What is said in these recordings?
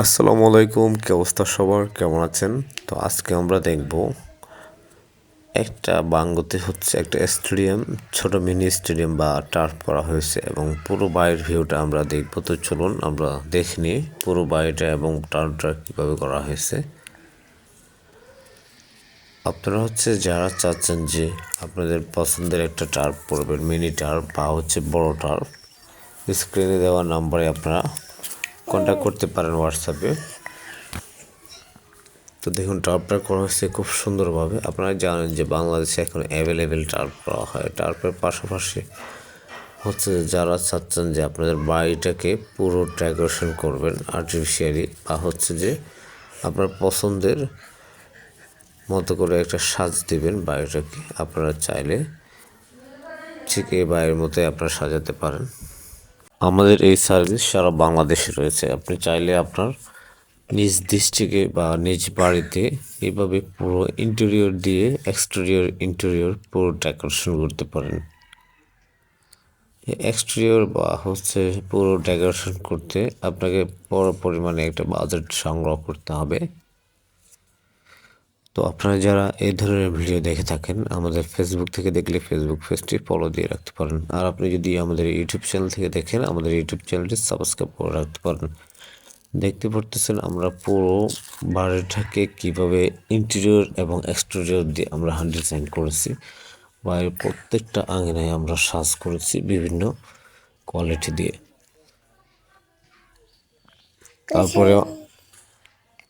আসসালামু আলাইকুম, কি অবস্থা সবার, কেমন আছেন? তো আজকে আমরা দেখব একটা বাঙ্গুতে হচ্ছে একটা স্টেডিয়াম, ছোট মিনি স্টেডিয়াম বা টার্ফ করা হয়েছে এবং পুরো বাইরের ভিউটা আমরা দেখব। তো চলুন আমরা দেখে নিই পুরো বাড়িটা এবং টার্ফটা কীভাবে করা হয়েছে। আপনারা হচ্ছে যারা চাচ্ছেন যে আপনাদের পছন্দের একটা টার্ফ করবেন, মিনি টার্ফ বা হচ্ছে বড় টার্ফ, স্ক্রিনে দেওয়া নাম্বারে আপনারা কন্ট্যাক্ট করতে পারেন হোয়াটসঅ্যাপে। তো দেখুন টার্ফটা করা হয়েছে খুব সুন্দরভাবে। আপনারা জানেন যে বাংলাদেশে এখন অ্যাভেলেবেল টার্ফ করা হয়। টার্ফের পাশাপাশি হচ্ছে যারা চাচ্ছেন যে আপনাদের বাড়িটাকে পুরো ডেকোরেশন করবেন আর্টিফিশিয়ালি, বা হচ্ছে যে আপনার পছন্দের মতো করে একটা সাজ দিবেন বাড়িটাকে, আপনারা চাইলে ঠিক এই বাড়ির মতোই আপনারা সাজাতে পারেন। আমাদের এই সার্ভিস সারা বাংলাদেশে রয়েছে। আপনি চাইলে আপনার নিজ ডিস্ট্রিক্টে বা নিজ বাড়িতে এইভাবে পুরো ইন্টেরিয়র দিয়ে ইন্টেরিয়র পুরো ডেকোরেশন করতে পারেন। এক্সটেরিয়র বা হচ্ছে পুরো ডেকোরেশন করতে আপনাকে বড় পরিমাণে একটা বাজেট সংগ্রহ করতে হবে। তো আপনারা যারা এই ধরনের ভিডিও দেখে থাকেন, আমাদের ফেসবুক থেকে দেখলে ফেসবুক পেজটি ফলো দিয়ে রাখতে পারেন। আর আপনি যদি আমাদের ইউটিউব চ্যানেল থেকে দেখেন, আমাদের ইউটিউব চ্যানেলটি সাবস্ক্রাইব করে রাখতে পারেন। দেখতে পারতেছেন আমরা পুরো বাড়িটাকে কিভাবে ইন্টেরিয়র এবং এক্সটেরিয়র দিয়ে আমরা ডিজাইন করেছি। বাড়ির প্রত্যেকটা আঙিনায় আমরা সাজ করেছি বিভিন্ন কোয়ালিটি দিয়ে।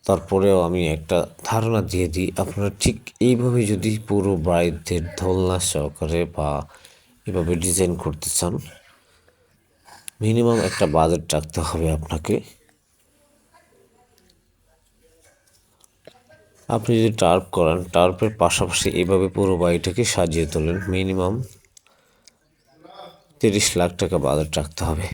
তারপরেও আমি একটা ধারণা দিয়ে দিই, আপনারা ঠিক এইভাবে যদি পুরো বাড়িতে দোলনা সহকারে বা এভাবে ডিজাইন করতে চান, মিনিমাম একটা বাজেট রাখতে হবে আপনাকে। আপনি যদি টার্ফ করান, টার্ফের পাশাপাশি এইভাবে পুরো বাড়িটাকে সাজিয়ে তোলেন, মিনিমাম 30 লাখ টাকা বাজেট রাখতে হবে।